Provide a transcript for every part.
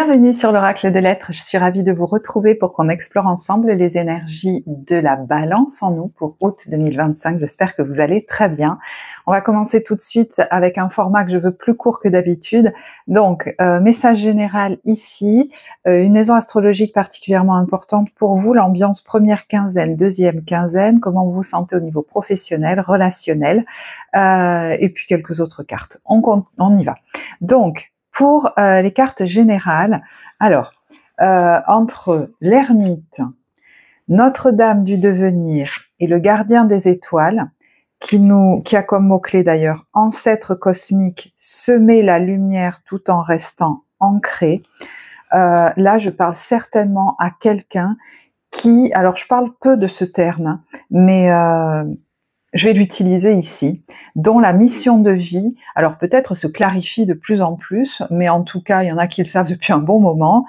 Bienvenue sur l'Oracle de l'Être, je suis ravie de vous retrouver pour qu'on explore ensemble les énergies de la balance en nous pour août 2025, j'espère que vous allez très bien. On va commencer tout de suite avec un format que je veux plus court que d'habitude, donc message général ici, une maison astrologique particulièrement importante pour vous, l'ambiance première quinzaine, deuxième quinzaine, comment vous vous sentez au niveau professionnel, relationnel, et puis quelques autres cartes. On y va. Donc, pour les cartes générales, alors, entre l'ermite, Notre-Dame du devenir et le gardien des étoiles, qui a comme mot-clé d'ailleurs ancêtre cosmique, semer la lumière tout en restant ancré, là je parle certainement à quelqu'un qui, alors je parle peu de ce terme, mais je vais l'utiliser ici, dont la mission de vie, alors peut-être se clarifie de plus en plus, mais en tout cas, il y en a qui le savent depuis un bon moment,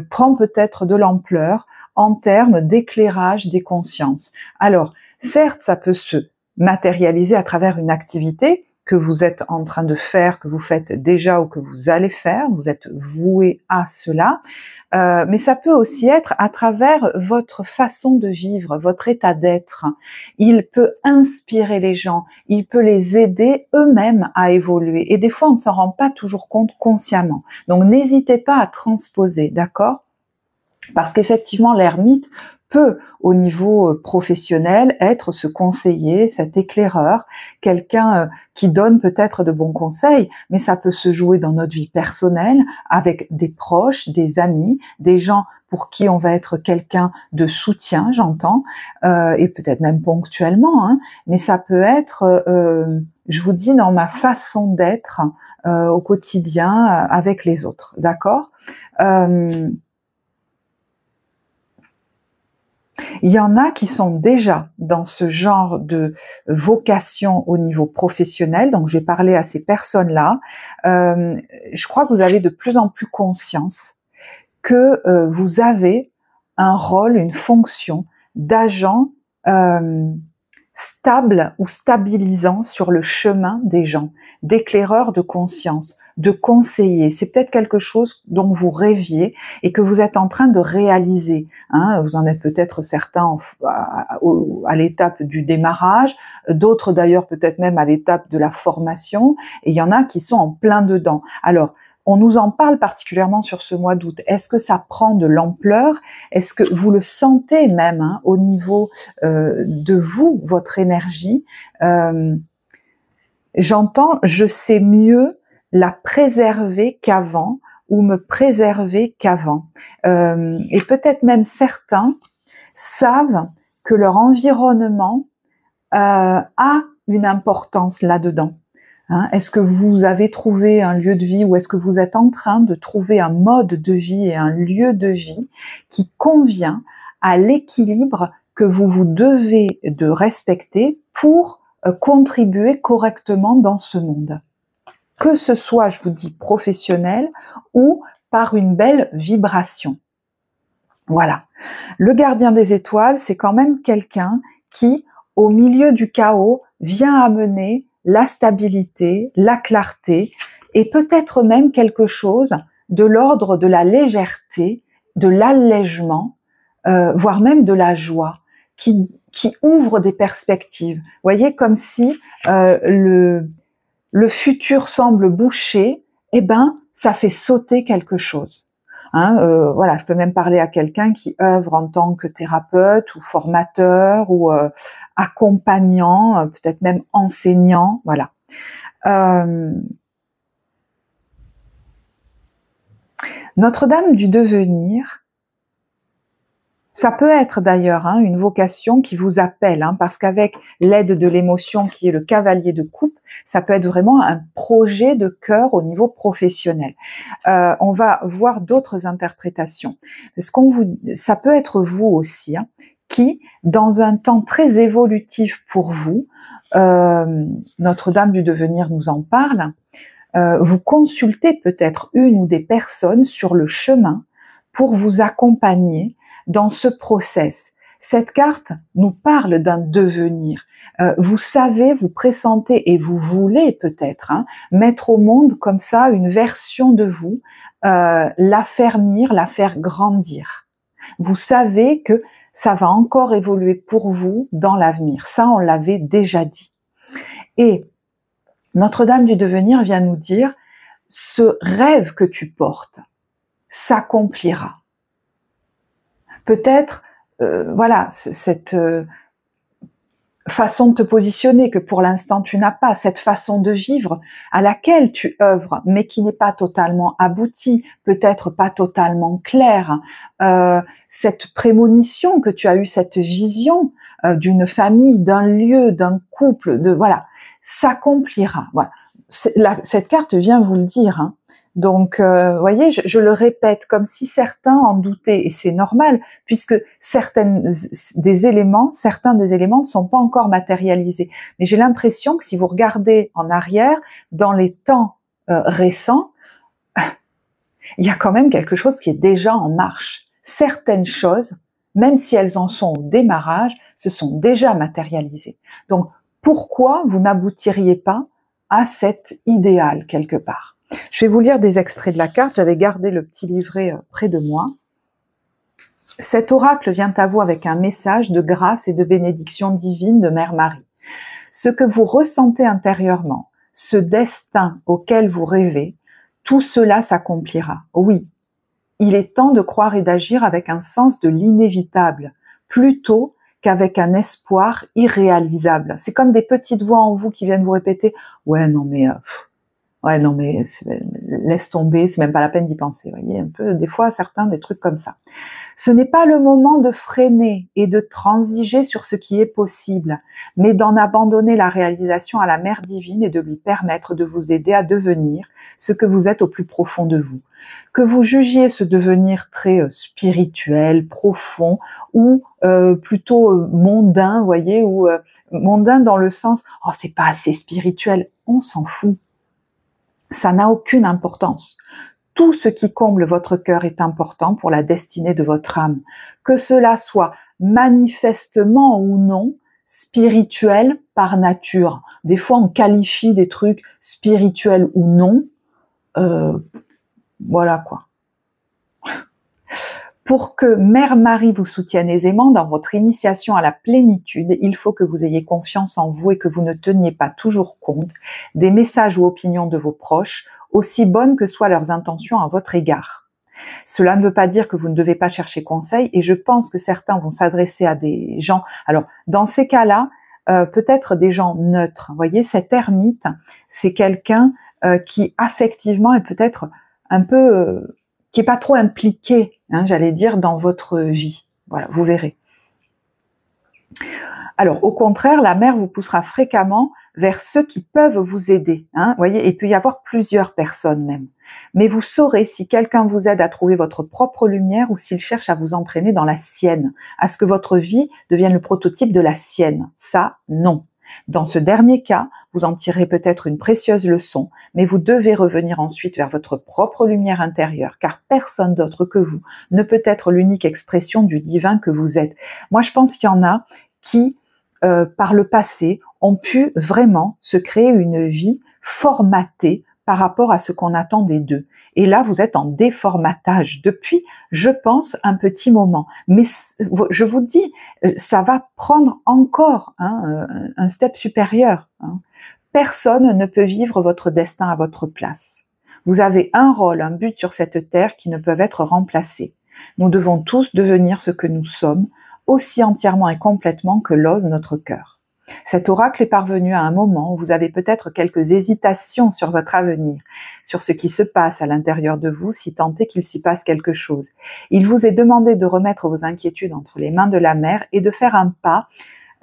prend peut-être de l'ampleur en termes d'éclairage des consciences. Alors, certes, ça peut se matérialiser à travers une activité que vous êtes en train de faire, que vous faites déjà ou que vous allez faire, vous êtes voué à cela, mais ça peut aussi être à travers votre façon de vivre, votre état d'être. Il peut inspirer les gens, il peut les aider eux-mêmes à évoluer, et des fois on ne s'en rend pas toujours compte consciemment. Donc n'hésitez pas à transposer, d'accord ? Parce qu'effectivement l'ermite peut, au niveau professionnel, être ce conseiller, cet éclaireur, quelqu'un qui donne peut-être de bons conseils, mais ça peut se jouer dans notre vie personnelle, avec des proches, des amis, des gens pour qui on va être quelqu'un de soutien, j'entends, et peut-être même ponctuellement, hein, mais ça peut être, je vous dis, dans ma façon d'être au quotidien avec les autres, d'accord ? Il y en a qui sont déjà dans ce genre de vocation au niveau professionnel, donc je vais parler à ces personnes-là. Je crois que vous avez de plus en plus conscience que vous avez un rôle, une fonction d'agent stable ou stabilisant sur le chemin des gens, d'éclaireur de conscience, de conseiller. C'est peut-être quelque chose dont vous rêviez et que vous êtes en train de réaliser. Hein. Vous en êtes peut-être certains à l'étape du démarrage, d'autres d'ailleurs peut-être même à l'étape de la formation, et il y en a qui sont en plein dedans. Alors, on nous en parle particulièrement sur ce mois d'août. Est-ce que ça prend de l'ampleur? Est-ce que vous le sentez même hein, au niveau de vous, votre énergie? J'entends, je sais mieux la préserver qu'avant ou me préserver qu'avant. Et peut-être même certains savent que leur environnement a une importance là-dedans. Hein, est-ce que vous avez trouvé un lieu de vie ou est-ce que vous êtes en train de trouver un mode de vie et un lieu de vie qui convient à l'équilibre que vous vous devez de respecter pour contribuer correctement dans ce monde? Que ce soit, je vous dis, professionnel ou par une belle vibration. Voilà. Le gardien des étoiles, c'est quand même quelqu'un qui, au milieu du chaos, vient amener la stabilité, la clarté et peut-être même quelque chose de l'ordre de la légèreté, de l'allègement, voire même de la joie, qui ouvre des perspectives. Vous voyez, comme si le futur semble bouché, eh ben, ça fait sauter quelque chose. Hein, voilà, je peux même parler à quelqu'un qui œuvre en tant que thérapeute ou formateur ou accompagnant, peut-être même enseignant, voilà. Notre-Dame du devenir, ça peut être d'ailleurs hein, une vocation qui vous appelle, hein, parce qu'avec l'aide de l'émotion qui est le cavalier de coupe, ça peut être vraiment un projet de cœur au niveau professionnel. On va voir d'autres interprétations. Ça peut être vous aussi, hein, qui, dans un temps très évolutif pour vous, Notre-Dame du devenir nous en parle, vous consultez peut-être une ou des personnes sur le chemin pour vous accompagner dans ce process. Cette carte nous parle d'un devenir. Vous savez, vous pressentez et vous voulez peut-être hein, mettre au monde comme ça une version de vous l'affermir, la faire grandir. Vous savez que ça va encore évoluer pour vous dans l'avenir. Ça, on l'avait déjà dit. Et Notre-Dame du Devenir vient nous dire, ce rêve que tu portes s'accomplira. Peut-être, voilà, cette façon de te positionner que pour l'instant tu n'as pas, cette façon de vivre à laquelle tu œuvres, mais qui n'est pas totalement aboutie, peut-être pas totalement claire, cette prémonition que tu as eue, cette vision d'une famille, d'un lieu, d'un couple, voilà, s'accomplira. Voilà. Cette carte vient vous le dire, hein. Donc, voyez, je le répète, comme si certains en doutaient, et c'est normal, puisque certains des éléments ne sont pas encore matérialisés. Mais j'ai l'impression que si vous regardez en arrière, dans les temps récents, il y a quand même quelque chose qui est déjà en marche. Certaines choses, même si elles en sont au démarrage, se sont déjà matérialisées. Donc, pourquoi vous n'aboutiriez pas à cet idéal quelque part? Je vais vous lire des extraits de la carte. J'avais gardé le petit livret près de moi. Cet oracle vient à vous avec un message de grâce et de bénédiction divine de Mère Marie. Ce que vous ressentez intérieurement, ce destin auquel vous rêvez, tout cela s'accomplira. Oui, il est temps de croire et d'agir avec un sens de l'inévitable, plutôt qu'avec un espoir irréalisable. C'est comme des petites voix en vous qui viennent vous répéter « Ouais, non mais... ouais, non, mais laisse tomber, c'est même pas la peine d'y penser. » Vous voyez, un peu, des fois, certains, des trucs comme ça. Ce n'est pas le moment de freiner et de transiger sur ce qui est possible, mais d'en abandonner la réalisation à la Mère divine et de lui permettre de vous aider à devenir ce que vous êtes au plus profond de vous. Que vous jugiez ce devenir très spirituel, profond, ou plutôt mondain, vous voyez, ou mondain dans le sens « Oh, c'est pas assez spirituel », on s'en fout. Ça n'a aucune importance. Tout ce qui comble votre cœur est important pour la destinée de votre âme. Que cela soit manifestement ou non spirituel par nature. Des fois, on qualifie des trucs spirituels ou non. Voilà quoi. Pour que Mère Marie vous soutienne aisément dans votre initiation à la plénitude, il faut que vous ayez confiance en vous et que vous ne teniez pas toujours compte des messages ou opinions de vos proches, aussi bonnes que soient leurs intentions à votre égard. Cela ne veut pas dire que vous ne devez pas chercher conseil, et je pense que certains vont s'adresser à des gens. Alors, dans ces cas-là, peut-être des gens neutres. Vous voyez, cet ermite, c'est quelqu'un qui affectivement est peut-être un peu... qui est pas trop impliqué, hein, j'allais dire, dans votre vie. Voilà, vous verrez. Alors, au contraire, la mère vous poussera fréquemment vers ceux qui peuvent vous aider. Hein, vous voyez, il peut y avoir plusieurs personnes même. Mais vous saurez si quelqu'un vous aide à trouver votre propre lumière ou s'il cherche à vous entraîner dans la sienne, à ce que votre vie devienne le prototype de la sienne. Ça, non. Dans ce dernier cas, vous en tirerez peut-être une précieuse leçon, mais vous devez revenir ensuite vers votre propre lumière intérieure, car personne d'autre que vous ne peut être l'unique expression du divin que vous êtes. Moi, je pense qu'il y en a qui, par le passé, ont pu vraiment se créer une vie formatée par rapport à ce qu'on attendait d'eux. Et là, vous êtes en déformatage depuis, je pense, un petit moment. Mais je vous dis, ça va prendre encore un step supérieur. Hein. Personne ne peut vivre votre destin à votre place. Vous avez un rôle, un but sur cette terre qui ne peuvent être remplacés. Nous devons tous devenir ce que nous sommes, aussi entièrement et complètement que l'ose notre cœur. Cet oracle est parvenu à un moment où vous avez peut-être quelques hésitations sur votre avenir, sur ce qui se passe à l'intérieur de vous, si tant est qu'il s'y passe quelque chose. Il vous est demandé de remettre vos inquiétudes entre les mains de la mère et de faire un pas,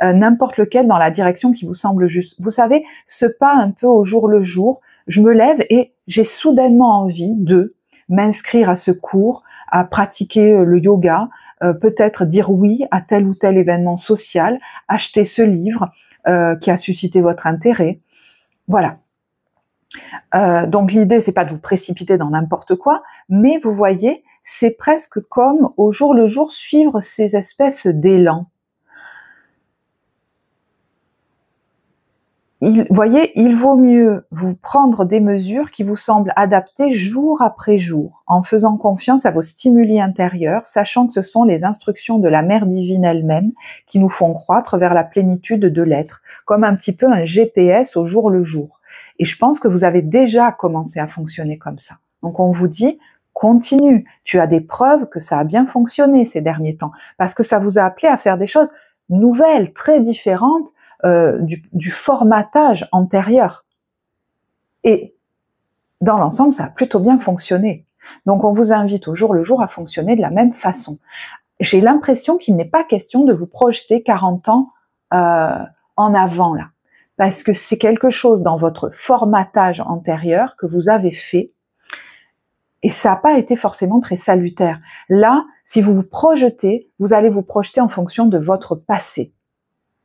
n'importe lequel, dans la direction qui vous semble juste. Vous savez, ce pas un peu au jour le jour, je me lève et j'ai soudainement envie de m'inscrire à ce cours, à pratiquer le yoga, peut-être dire oui à tel ou tel événement social, acheter ce livre qui a suscité votre intérêt. Voilà. Donc l'idée, c'est pas de vous précipiter dans n'importe quoi, mais vous voyez, c'est presque comme au jour le jour suivre ces espèces d'élan. voyez, il vaut mieux vous prendre des mesures qui vous semblent adaptées jour après jour, en faisant confiance à vos stimuli intérieurs, sachant que ce sont les instructions de la Mère divine elle-même qui nous font croître vers la plénitude de l'être, comme un petit peu un GPS au jour le jour. Et je pense que vous avez déjà commencé à fonctionner comme ça. Donc on vous dit, continue, tu as des preuves que ça a bien fonctionné ces derniers temps, parce que ça vous a appelé à faire des choses nouvelles, très différentes, du formatage antérieur. Et dans l'ensemble, ça a plutôt bien fonctionné. Donc on vous invite au jour le jour à fonctionner de la même façon. J'ai l'impression qu'il n'est pas question de vous projeter 40 ans en avant là, parce que c'est quelque chose dans votre formatage antérieur que vous avez fait, et ça n'a pas été forcément très salutaire. Là, si vous vous projetez, vous allez vous projeter en fonction de votre passé,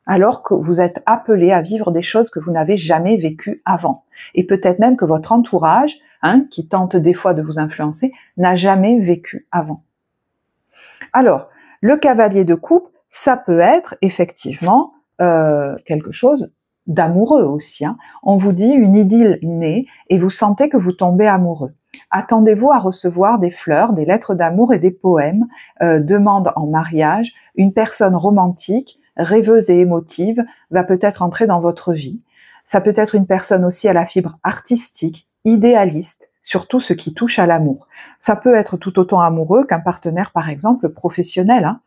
alors que vous êtes appelé à vivre des choses que vous n'avez jamais vécues avant. Et peut-être même que votre entourage, qui tente des fois de vous influencer, n'a jamais vécu avant. Alors, le cavalier de coupe, ça peut être effectivement quelque chose d'amoureux aussi. On vous dit une idylle naît et vous sentez que vous tombez amoureux. Attendez-vous à recevoir des fleurs, des lettres d'amour et des poèmes, demande en mariage, une personne romantique, rêveuse et émotive va peut-être entrer dans votre vie. Ça peut être une personne aussi à la fibre artistique, idéaliste, surtout ce qui touche à l'amour. Ça peut être tout autant amoureux qu'un partenaire, par exemple, professionnel,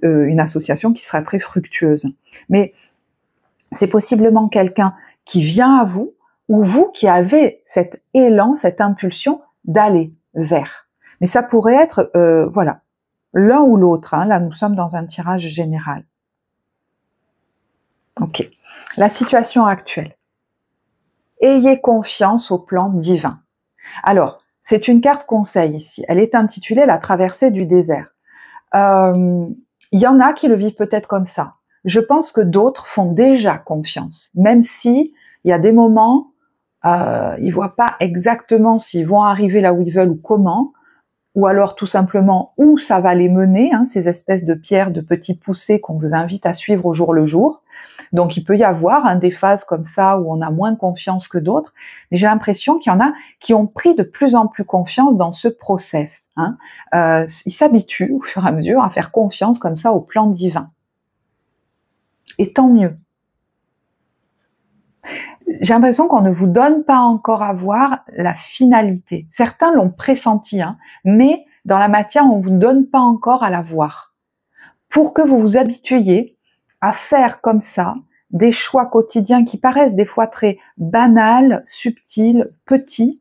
une association qui sera très fructueuse. Mais c'est possiblement quelqu'un qui vient à vous, ou vous qui avez cet élan, cette impulsion d'aller vers. Mais ça pourrait être, voilà, l'un ou l'autre. Là, nous sommes dans un tirage général. Ok. La situation actuelle. Ayez confiance au plan divin. Alors, c'est une carte conseil ici. Elle est intitulée La traversée du désert. Il y en a qui le vivent peut-être comme ça. Je pense que d'autres font déjà confiance, même si il y a des moments, ils voient pas exactement s'ils vont arriver là où ils veulent ou comment, ou alors tout simplement où ça va les mener, ces espèces de pierres, de petits poussés qu'on vous invite à suivre au jour le jour. Donc il peut y avoir des phases comme ça où on a moins confiance que d'autres, mais j'ai l'impression qu'il y en a qui ont pris de plus en plus confiance dans ce process. Ils s'habituent au fur et à mesure à faire confiance comme ça au plan divin. Et tant mieux. J'ai l'impression qu'on ne vous donne pas encore à voir la finalité. Certains l'ont pressenti, mais dans la matière, on ne vous donne pas encore à la voir. Pour que vous vous habituiez à faire comme ça des choix quotidiens qui paraissent des fois très banals, subtils, petits,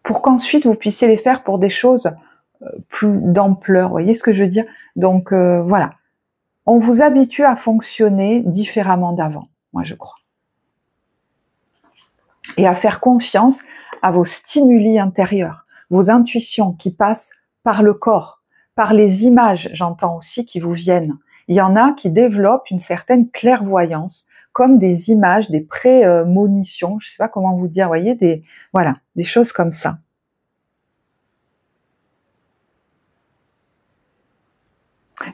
pour qu'ensuite vous puissiez les faire pour des choses plus d'ampleur. Vous voyez ce que je veux dire? Donc voilà. On vous habitue à fonctionner différemment d'avant, moi je crois. Et à faire confiance à vos stimuli intérieurs, vos intuitions qui passent par le corps, par les images, j'entends aussi, qui vous viennent. Il y en a qui développent une certaine clairvoyance, comme des images, des prémonitions, je ne sais pas comment vous dire, vous voyez, des choses comme ça.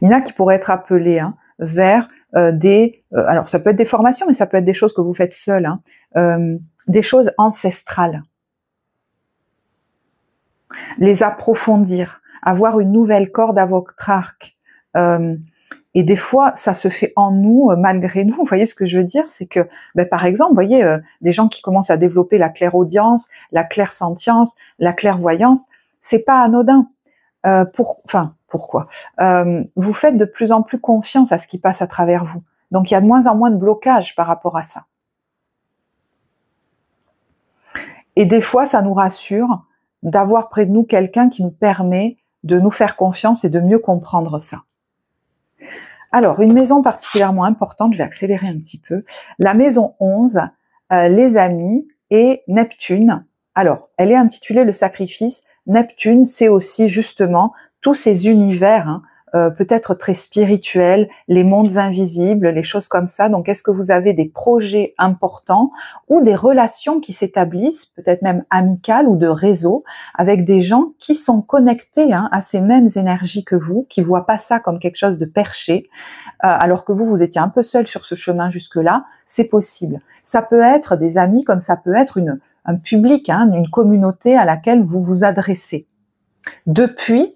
Il y en a qui pourraient être appelés vers alors ça peut être des formations, mais ça peut être des choses que vous faites seul, des choses ancestrales. Les approfondir, avoir une nouvelle corde à votre arc. Et des fois, ça se fait en nous, malgré nous. Vous voyez ce que je veux dire? C'est que, par exemple, vous voyez, des gens qui commencent à développer la clairaudience, la clairsentience, la clairvoyance, c'est pas anodin. Pourquoi? Vous faites de plus en plus confiance à ce qui passe à travers vous. Donc, il y a de moins en moins de blocage par rapport à ça. Et des fois, ça nous rassure d'avoir près de nous quelqu'un qui nous permet de nous faire confiance et de mieux comprendre ça. Alors, une maison particulièrement importante, je vais accélérer un petit peu, la maison 11, les amis et Neptune. Alors, elle est intitulée Le sacrifice. Neptune, c'est aussi justement tous ces univers peut-être très spirituels, les mondes invisibles, les choses comme ça. Donc, est-ce que vous avez des projets importants ou des relations qui s'établissent, peut-être même amicales ou de réseau, avec des gens qui sont connectés à ces mêmes énergies que vous, qui voient pas ça comme quelque chose de perché, alors que vous étiez un peu seul sur ce chemin jusque-là. C'est possible. Ça peut être des amis comme ça peut être un public, une communauté à laquelle vous vous adressez. Depuis,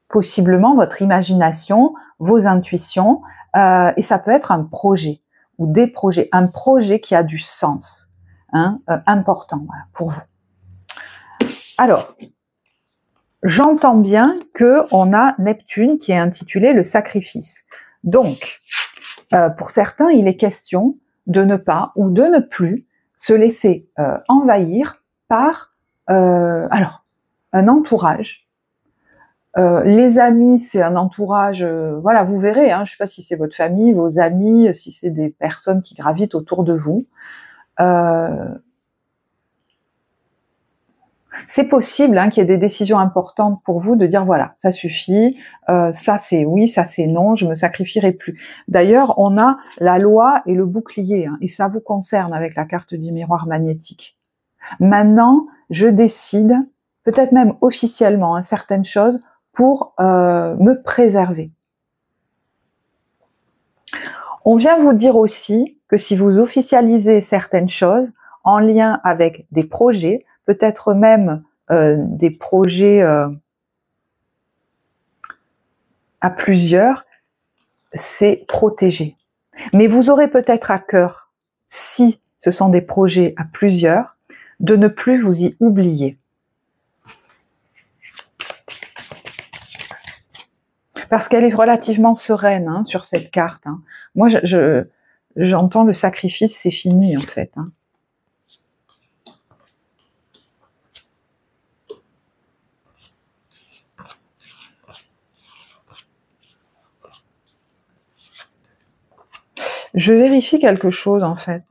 possiblement, votre imagination, vos intuitions, et ça peut être un projet ou des projets, un projet qui a du sens, important voilà, pour vous. Alors, j'entends bien qu'on a Neptune qui est intitulé le sacrifice. Donc, pour certains, il est question de ne pas ou de ne plus se laisser envahir par un entourage. Les amis, c'est un entourage, voilà, vous verrez, je ne sais pas si c'est votre famille, vos amis, si c'est des personnes qui gravitent autour de vous. C'est possible qu'il y ait des décisions importantes pour vous de dire voilà, ça suffit, ça c'est oui, ça c'est non, je me sacrifierai plus. D'ailleurs, on a la loi et le bouclier, et ça vous concerne avec la carte du miroir magnétique. Maintenant, je décide, peut-être même officiellement, certaines choses pour me préserver. On vient vous dire aussi que si vous officialisez certaines choses en lien avec des projets, peut-être même des projets à plusieurs, c'est protégé. Mais vous aurez peut-être à cœur, si ce sont des projets à plusieurs, de ne plus vous y oublier. Parce qu'elle est relativement sereine sur cette carte. Moi, j'entends le sacrifice, c'est fini en fait. Je vérifie quelque chose en fait.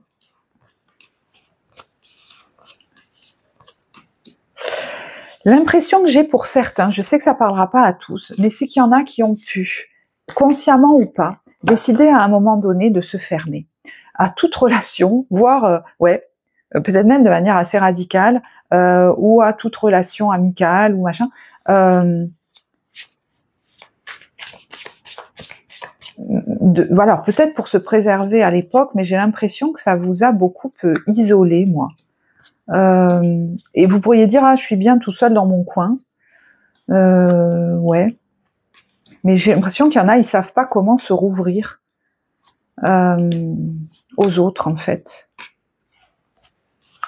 L'impression que j'ai pour certains, je sais que ça parlera pas à tous, mais c'est qu'il y en a qui ont pu, consciemment ou pas, décider à un moment donné de se fermer à toute relation, voire, peut-être même de manière assez radicale, ou à toute relation amicale ou machin. Voilà, peut-être pour se préserver à l'époque, mais j'ai l'impression que ça vous a beaucoup isolé, moi. Et vous pourriez dire, je suis bien tout seul dans mon coin. Ouais. Mais j'ai l'impression qu'il y en a, ils savent pas comment se rouvrir aux autres, en fait.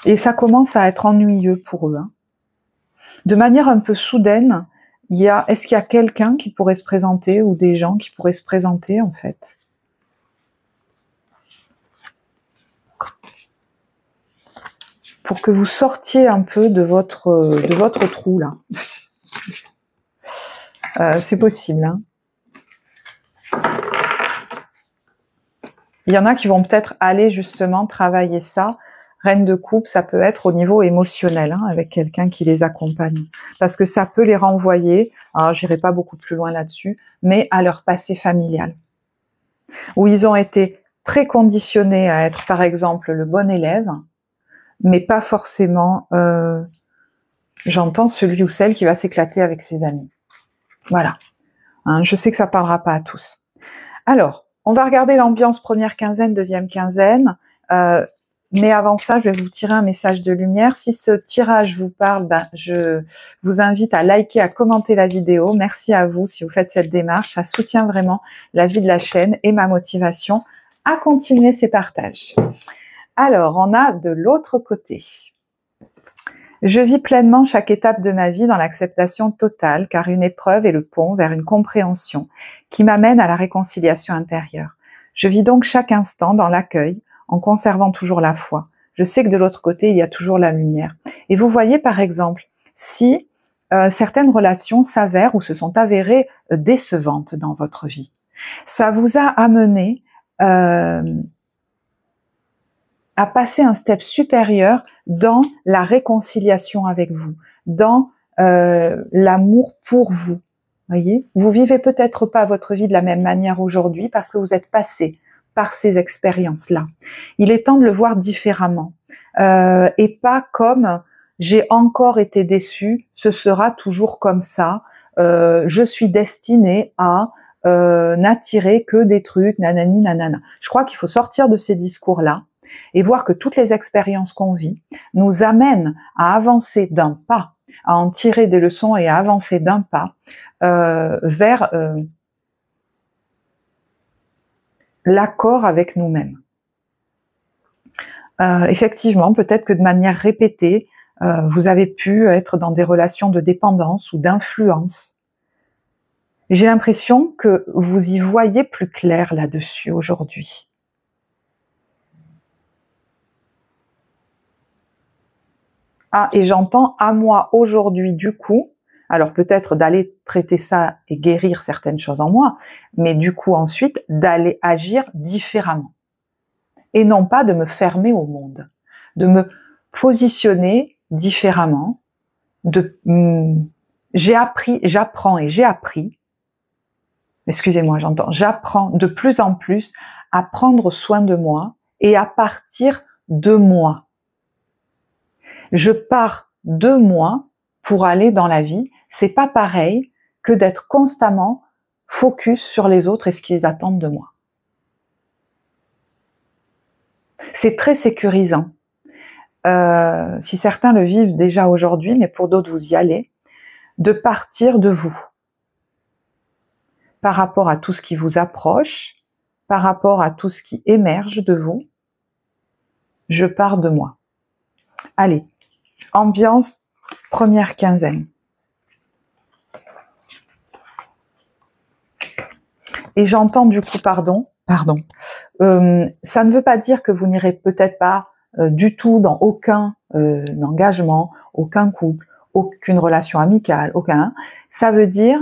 Et ça commence à être ennuyeux pour eux. De manière un peu soudaine, est-ce qu'il y a quelqu'un qui pourrait se présenter ou des gens qui pourraient se présenter, en fait? Pour que vous sortiez un peu de votre trou, là. C'est possible, Il y en a qui vont peut-être aller justement travailler ça. Reine de coupe, ça peut être au niveau émotionnel, avec quelqu'un qui les accompagne. Parce que ça peut les renvoyer, alors j'irai pas beaucoup plus loin là-dessus, mais à leur passé familial. Où ils ont été très conditionnés à être, par exemple, le bon élève, mais pas forcément, j'entends celui ou celle qui va s'éclater avec ses amis. Voilà. Je sais que ça parlera pas à tous. Alors, on va regarder l'ambiance première quinzaine, deuxième quinzaine. Mais avant ça, je vais vous tirer un message de lumière. Si ce tirage vous parle, je vous invite à liker, à commenter la vidéo. Merci à vous si vous faites cette démarche. Ça soutient vraiment la vie de la chaîne et ma motivation à continuer ces partages. Alors, on a de l'autre côté. Je vis pleinement chaque étape de ma vie dans l'acceptation totale, car une épreuve est le pont vers une compréhension qui m'amène à la réconciliation intérieure. Je vis donc chaque instant dans l'accueil, en conservant toujours la foi. Je sais que de l'autre côté, il y a toujours la lumière. Et vous voyez, par exemple, si certaines relations s'avèrent ou se sont avérées décevantes dans votre vie, ça vous a amené à passer un step supérieur dans la réconciliation avec vous, dans l'amour pour vous. Voyez, vous vivez peut-être pas votre vie de la même manière aujourd'hui parce que vous êtes passé par ces expériences-là. Il est temps de le voir différemment et pas comme j'ai encore été déçu, ce sera toujours comme ça, je suis destinée à n'attirer que des trucs, nanani, nanana. Je crois qu'il faut sortir de ces discours-là et voir que toutes les expériences qu'on vit nous amènent à avancer d'un pas, à en tirer des leçons et à avancer d'un pas vers l'accord avec nous-mêmes. Effectivement, peut-être que de manière répétée, vous avez pu être dans des relations de dépendance ou d'influence. J'ai l'impression que vous y voyez plus clair là-dessus aujourd'hui. Ah, et j'entends à moi aujourd'hui du coup, alors peut-être d'aller traiter ça et guérir certaines choses en moi, mais du coup ensuite d'aller agir différemment. Et non pas de me fermer au monde, de me positionner différemment, j'apprends et j'ai appris, excusez-moi, j'apprends de plus en plus à prendre soin de moi et à partir de moi. Je pars de moi pour aller dans la vie. C'est pas pareil que d'être constamment focus sur les autres et ce qu'ils attendent de moi. C'est très sécurisant. Si certains le vivent déjà aujourd'hui, mais pour d'autres vous y allez, de partir de vous par rapport à tout ce qui vous approche, par rapport à tout ce qui émerge de vous. Je pars de moi. Allez, ambiance première quinzaine. Et j'entends du coup pardon. Ça ne veut pas dire que vous n'irez peut-être pas du tout dans aucun engagement, aucun couple, aucune relation amicale, aucun. Ça veut dire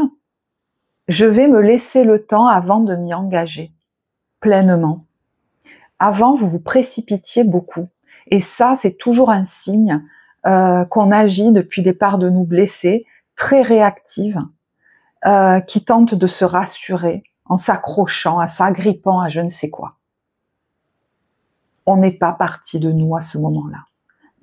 je vais me laisser le temps avant de m'y engager pleinement. Avant, vous vous précipitiez beaucoup. Et ça, c'est toujours un signe qu'on agit depuis des parts de nous blessées, très réactives, qui tentent de se rassurer en s'accrochant, à s'agrippant à je ne sais quoi. On n'est pas parti de nous à ce moment-là.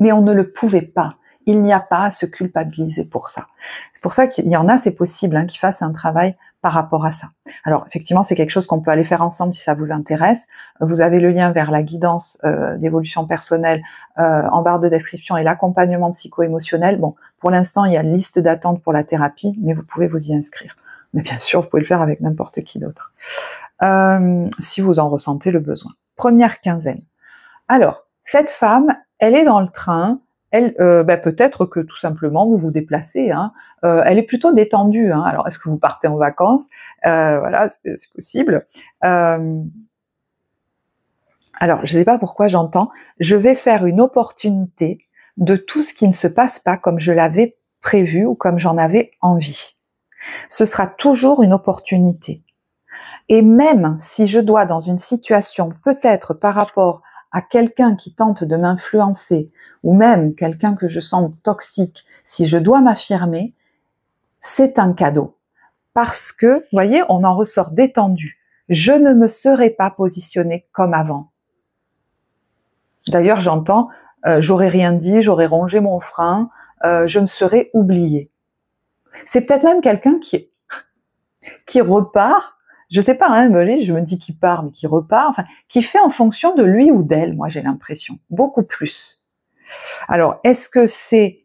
Mais on ne le pouvait pas. Il n'y a pas à se culpabiliser pour ça. C'est pour ça qu'il y en a, c'est possible, hein, qui fassent un travail par rapport à ça. Alors, effectivement, c'est quelque chose qu'on peut aller faire ensemble si ça vous intéresse. Vous avez le lien vers la guidance d'évolution personnelle en barre de description et l'accompagnement psycho-émotionnel. Bon, pour l'instant, il y a une liste d'attente pour la thérapie, mais vous pouvez vous y inscrire. Mais bien sûr, vous pouvez le faire avec n'importe qui d'autre, si vous en ressentez le besoin. Première quinzaine. Alors, cette femme, elle est dans le train, elle, peut-être que tout simplement vous vous déplacez, hein. Elle est plutôt détendue, hein. Alors, est-ce que vous partez en vacances? Voilà, c'est possible. Alors, je ne sais pas pourquoi j'entends, je vais faire une opportunité de tout ce qui ne se passe pas comme je l'avais prévu ou comme j'en avais envie. Ce sera toujours une opportunité. Et même si je dois, dans une situation, peut-être par rapport à quelqu'un qui tente de m'influencer, ou même quelqu'un que je sens toxique, si je dois m'affirmer, c'est un cadeau. Parce que, vous voyez, on en ressort détendu. Je ne me serais pas positionnée comme avant. D'ailleurs, j'entends, j'aurais rien dit, j'aurais rongé mon frein, je me serais oubliée. C'est peut-être même quelqu'un qui repart, je sais pas, hein, je me dis qu'il part, mais qui repart, enfin, qui fait en fonction de lui ou d'elle, moi j'ai l'impression, beaucoup plus. Alors, est-ce que c'est,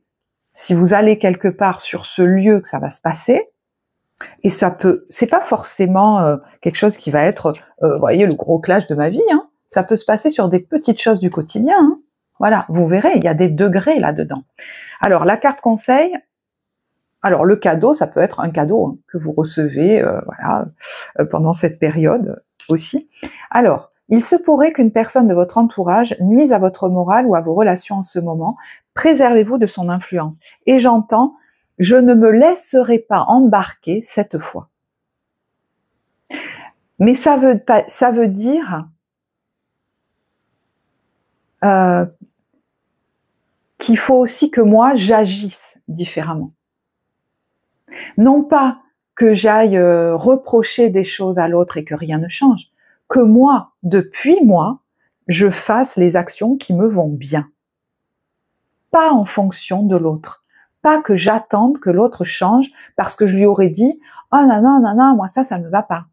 si vous allez quelque part sur ce lieu que ça va se passer, et ça peut, c'est pas forcément quelque chose qui va être, vous voyez, le gros clash de ma vie, hein, ça peut se passer sur des petites choses du quotidien, hein. Voilà, vous verrez, il y a des degrés là-dedans. Alors, la carte conseil, alors le cadeau, ça peut être un cadeau hein, que vous recevez pendant cette période aussi. Alors, il se pourrait qu'une personne de votre entourage nuise à votre morale ou à vos relations en ce moment. Préservez-vous de son influence. Et j'entends, je ne me laisserai pas embarquer cette fois. Mais ça veut dire qu'il faut aussi que moi j'agisse différemment. Non pas que j'aille reprocher des choses à l'autre et que rien ne change. Que moi, depuis moi, je fasse les actions qui me vont bien. Pas en fonction de l'autre. Pas que j'attende que l'autre change parce que je lui aurais dit « Oh non, non, non, non, moi ça ne me va pas. »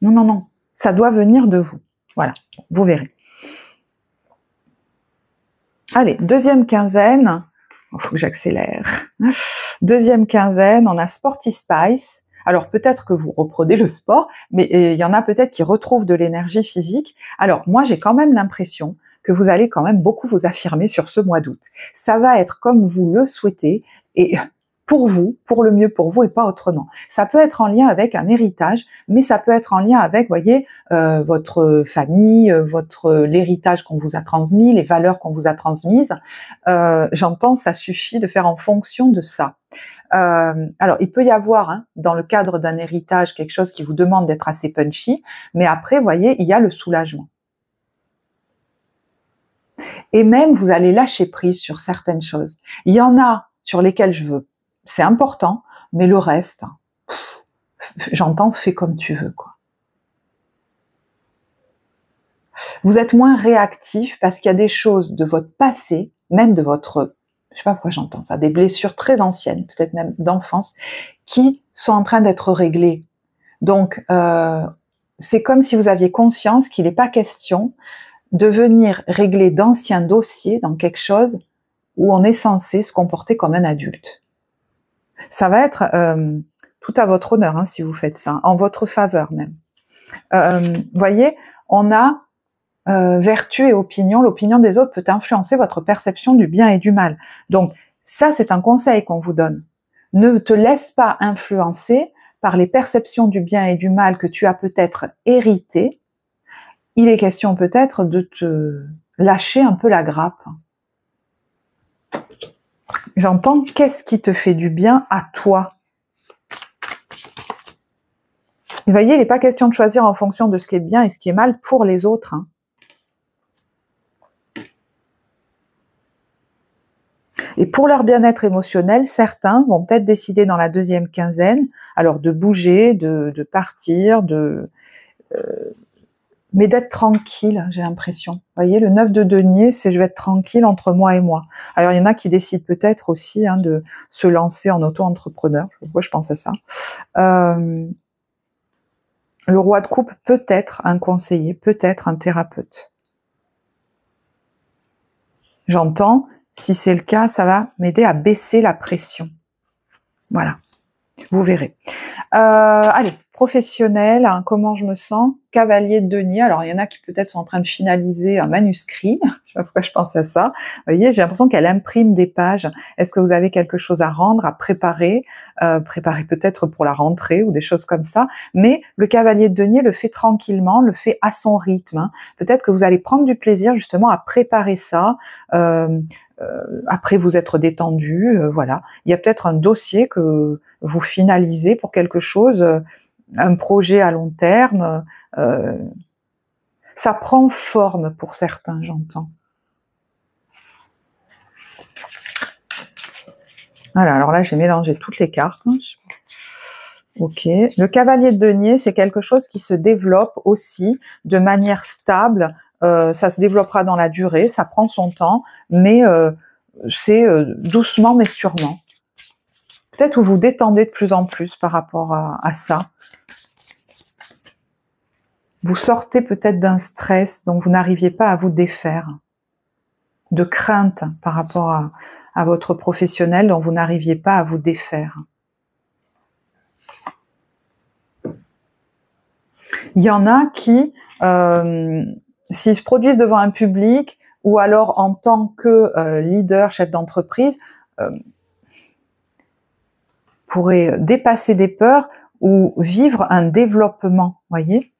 Non, non, non. Ça doit venir de vous. Voilà, vous verrez. Allez, deuxième quinzaine. Il faut que j'accélère. Deuxième quinzaine, on a Sporty Spice. Alors peut-être que vous reprenez le sport, mais il y en a peut-être qui retrouvent de l'énergie physique. Alors moi, j'ai quand même l'impression que vous allez quand même beaucoup vous affirmer sur ce mois d'août. Ça va être comme vous le souhaitez et pour vous, pour le mieux pour vous et pas autrement. Ça peut être en lien avec un héritage, mais ça peut être en lien avec, voyez, votre famille, l'héritage qu'on vous a transmis, les valeurs qu'on vous a transmises. J'entends, ça suffit de faire en fonction de ça. Alors, il peut y avoir, hein, dans le cadre d'un héritage, quelque chose qui vous demande d'être assez punchy, mais après, voyez, il y a le soulagement. Et même, vous allez lâcher prise sur certaines choses. Il y en a sur lesquelles c'est important, mais le reste, j'entends, fais comme tu veux, quoi. Vous êtes moins réactif parce qu'il y a des choses de votre passé, même de votre, je sais pas pourquoi j'entends ça, des blessures très anciennes, peut-être même d'enfance, qui sont en train d'être réglées. Donc, c'est comme si vous aviez conscience qu'il n'est pas question de venir régler d'anciens dossiers dans quelque chose où on est censé se comporter comme un adulte. Ça va être tout à votre honneur, hein, si vous faites ça, en votre faveur même. Voyez, on a vertu et opinion. L'opinion des autres peut influencer votre perception du bien et du mal. Donc, ça, c'est un conseil qu'on vous donne. Ne te laisse pas influencer par les perceptions du bien et du mal que tu as peut-être héritées. Il est question peut-être de te lâcher un peu la grappe. J'entends, qu'est-ce qui te fait du bien à toi? Vous voyez, il n'est pas question de choisir en fonction de ce qui est bien et ce qui est mal pour les autres. Hein. Et pour leur bien-être émotionnel, certains vont peut-être décider dans la deuxième quinzaine, alors de bouger, de partir, mais d'être tranquille, j'ai l'impression. Vous voyez, le 9 de denier, c'est je vais être tranquille entre moi et moi. Alors, il y en a qui décident peut-être aussi de se lancer en auto-entrepreneur. Pourquoi je pense à ça? Le roi de coupe peut être un conseiller, peut être un thérapeute. J'entends, si c'est le cas, ça va m'aider à baisser la pression. Voilà, vous verrez. Allez, professionnel, hein, comment je me sens? Cavalier de denier. Alors, il y en a qui peut-être sont en train de finaliser un manuscrit. Je sais pas pourquoi je pense à ça. Vous voyez, j'ai l'impression qu'elle imprime des pages. Est-ce que vous avez quelque chose à rendre, à préparer? Préparer peut-être pour la rentrée ou des choses comme ça. Mais le cavalier de denier le fait tranquillement, le fait à son rythme. Hein. Peut-être que vous allez prendre du plaisir justement à préparer ça. Après vous être détendu, voilà. Il y a peut-être un dossier que vous finalisez pour quelque chose, un projet à long terme. Ça prend forme pour certains, j'entends. Voilà, alors là j'ai mélangé toutes les cartes. Ok. Le cavalier de denier, c'est quelque chose qui se développe aussi de manière stable. Ça se développera dans la durée, ça prend son temps, mais c'est doucement mais sûrement. Peut-être vous vous détendez de plus en plus par rapport à ça. Vous sortez peut-être d'un stress dont vous n'arriviez pas à vous défaire, de crainte par rapport à votre professionnel dont vous n'arriviez pas à vous défaire. Il y en a qui, s'ils se produisent devant un public ou alors en tant que leader, chef d'entreprise, pourraient dépasser des peurs ou vivre un développement, voyez.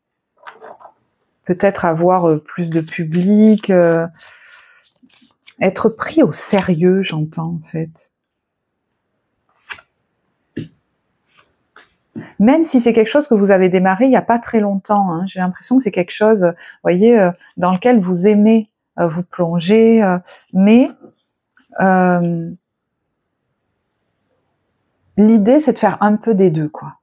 Peut-être avoir plus de public, être pris au sérieux, j'entends en fait. Même si c'est quelque chose que vous avez démarré il n'y a pas très longtemps, hein, j'ai l'impression que c'est quelque chose, vous voyez, dans lequel vous aimez vous plonger, mais l'idée c'est de faire un peu des deux, quoi.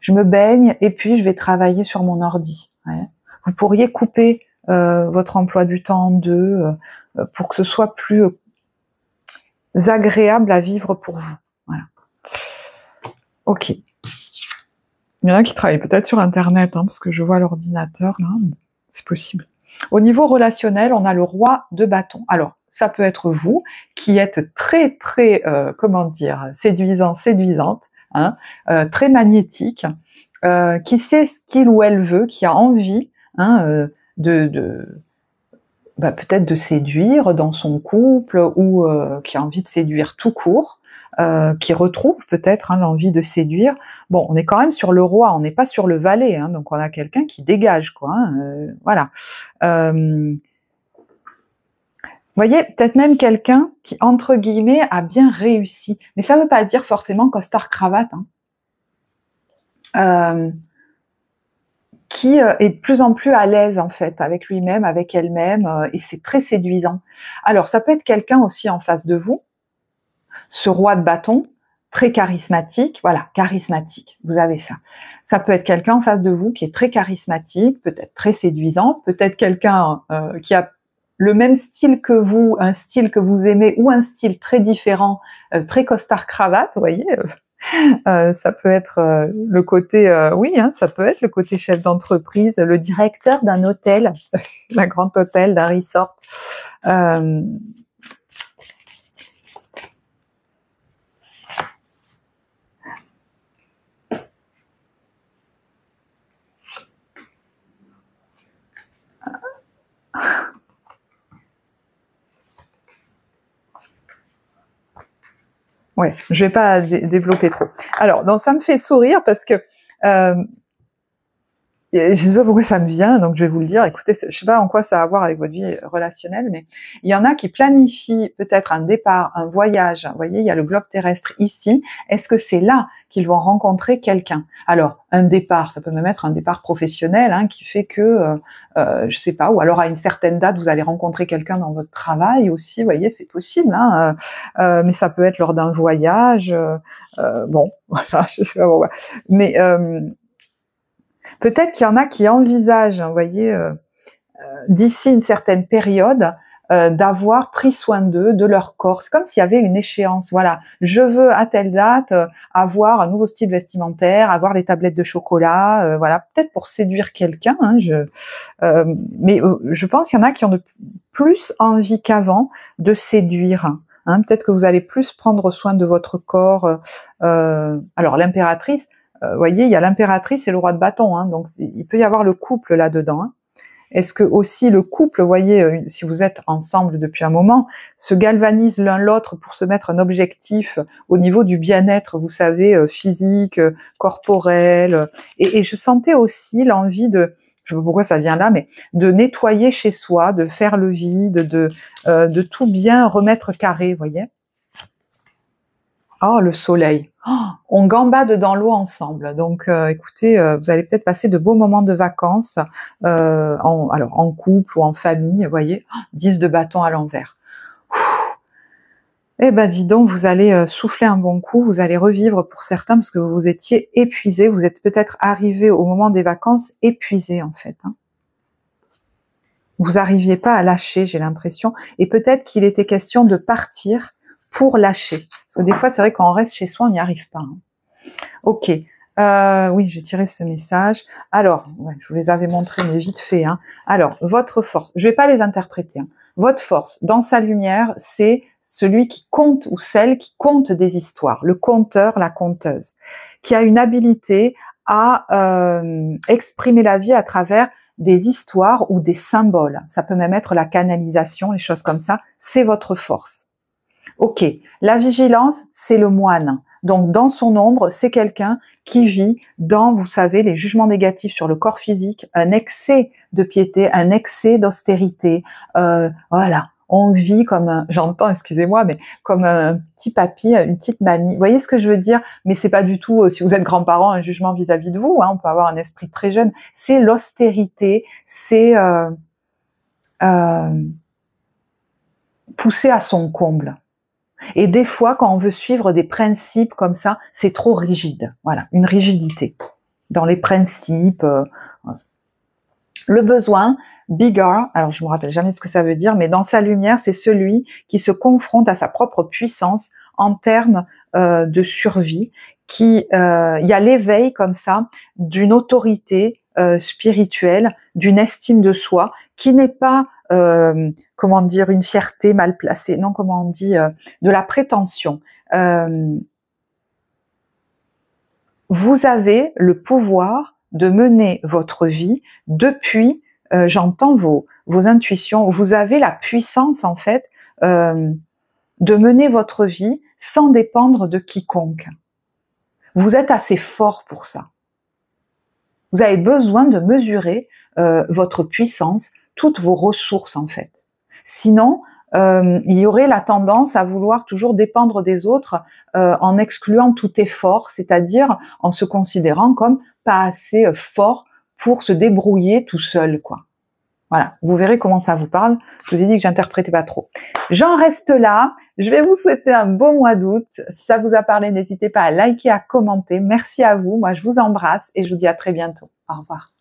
je me baigne et puis je vais travailler sur mon ordi. Ouais. Vous pourriez couper votre emploi du temps en deux pour que ce soit plus agréable à vivre pour vous. Voilà. Ok. Il y en a qui travaillent peut-être sur Internet, hein, parce que je vois l'ordinateur là, c'est possible. Au niveau relationnel, on a le roi de bâton. Alors, ça peut être vous qui êtes très très, comment dire, séduisant, séduisante, hein, très magnétique, qui sait ce qu'il ou elle veut, qui a envie hein, peut-être de séduire dans son couple ou qui a envie de séduire tout court, qui retrouve peut-être hein, l'envie de séduire. Bon, on est quand même sur le roi, on n'est pas sur le valet, hein, donc on a quelqu'un qui dégage, quoi. Hein, voilà. Vous voyez, peut-être même quelqu'un qui, entre guillemets, a bien réussi. Mais ça ne veut pas dire forcément costard-cravate. Hein. Qui est de plus en plus à l'aise en fait avec lui-même, avec elle-même, et c'est très séduisant. Alors ça peut être quelqu'un aussi en face de vous, ce roi de bâton, très charismatique, voilà, charismatique, vous avez ça. Ça peut être quelqu'un en face de vous qui est très charismatique, peut-être très séduisant, peut-être quelqu'un qui a le même style que vous, un style que vous aimez, ou un style très différent, très costard-cravate, vous voyez ça peut être le côté, oui, hein, ça peut être le côté chef d'entreprise, le directeur d'un hôtel, d'un grand hôtel, d'un resort. Ouais, je vais pas développer trop. Alors, donc ça me fait sourire parce que je sais pas pourquoi ça me vient, donc je vais vous le dire. Écoutez, je sais pas en quoi ça a à voir avec votre vie relationnelle, mais il y en a qui planifient peut-être un départ, un voyage. Vous voyez, il y a le globe terrestre ici. Est-ce que c'est là qu'ils vont rencontrer quelqu'un? Alors, un départ, ça peut même être un départ professionnel, hein, qui fait que, je sais pas, ou alors à une certaine date, vous allez rencontrer quelqu'un dans votre travail aussi. Vous voyez, c'est possible, hein, mais ça peut être lors d'un voyage. Bon, voilà, je sais pas pourquoi. Mais peut-être qu'il y en a qui envisagent, vous voyez, d'ici une certaine période, d'avoir pris soin d'eux, de leur corps. C'est comme s'il y avait une échéance. Voilà, je veux à telle date avoir un nouveau style vestimentaire, avoir les tablettes de chocolat, voilà, peut-être pour séduire quelqu'un. Hein, mais je pense qu'il y en a qui ont de plus envie qu'avant de séduire. Hein, peut-être que vous allez plus prendre soin de votre corps. Alors l'impératrice. Vous voyez, il y a l'impératrice et le roi de bâton, hein, donc il peut y avoir le couple là-dedans. Hein. Est-ce que aussi le couple, vous voyez, si vous êtes ensemble depuis un moment, se galvanise l'un l'autre pour se mettre un objectif au niveau du bien-être, vous savez, physique, corporel. Et je sentais aussi l'envie de, je sais pas pourquoi ça vient là, mais de nettoyer chez soi, de faire le vide, de tout bien remettre carré, vous voyez. Oh, le soleil. Oh, on gambade dans l'eau ensemble. Donc, écoutez, vous allez peut-être passer de beaux moments de vacances, alors en couple ou en famille, vous voyez. 10 de bâton à l'envers. Eh ben, dis donc, vous allez souffler un bon coup, vous allez revivre pour certains parce que vous étiez épuisés. Vous êtes peut-être arrivés au moment des vacances épuisés, en fait. Hein. Vous n'arriviez pas à lâcher, j'ai l'impression. Et peut-être qu'il était question de partir pour lâcher. Parce que des fois, c'est vrai qu'on reste chez soi, on n'y arrive pas. Hein. Ok. Oui, j'ai tiré ce message. Alors, ouais, je vous les avais montrés, mais vite fait. Hein. Alors, votre force, je vais pas les interpréter. Hein. Votre force, dans sa lumière, c'est celui qui compte ou celle qui compte des histoires, le conteur, la conteuse, qui a une habilité à exprimer la vie à travers des histoires ou des symboles. Ça peut même être la canalisation, les choses comme ça. C'est votre force. Ok, la vigilance, c'est le moine. Donc, dans son ombre, c'est quelqu'un qui vit dans, vous savez, les jugements négatifs sur le corps physique, un excès de piété, un excès d'austérité. Voilà, on vit comme un, j'entends, excusez-moi, mais comme un petit papy, une petite mamie. Vous voyez ce que je veux dire? Mais c'est pas du tout, si vous êtes grands-parents, un jugement vis-à-vis de vous. Hein, on peut avoir un esprit très jeune. C'est l'austérité, c'est pousser à son comble. Et des fois, quand on veut suivre des principes comme ça, c'est trop rigide. Voilà, une rigidité. dans les principes. Le besoin, bigger, alors je me rappelle jamais ce que ça veut dire, mais dans sa lumière, c'est celui qui se confronte à sa propre puissance en termes de survie, il y a l'éveil comme ça d'une autorité spirituelle, d'une estime de soi, qui n'est pas, comment dire, une fierté mal placée, non, comment on dit, de la prétention. Vous avez le pouvoir de mener votre vie depuis, j'entends vos intuitions, vous avez la puissance en fait de mener votre vie sans dépendre de quiconque. Vous êtes assez fort pour ça. Vous avez besoin de mesurer votre puissance, toutes vos ressources en fait. Sinon, il y aurait la tendance à vouloir toujours dépendre des autres en excluant tout effort, c'est-à-dire en se considérant comme pas assez fort pour se débrouiller tout seul, quoi. Voilà, vous verrez comment ça vous parle. Je vous ai dit que j'interprétais pas trop. J'en reste là. Je vais vous souhaiter un beau mois d'août. Si ça vous a parlé, n'hésitez pas à liker, à commenter. Merci à vous. Moi, je vous embrasse et je vous dis à très bientôt. Au revoir.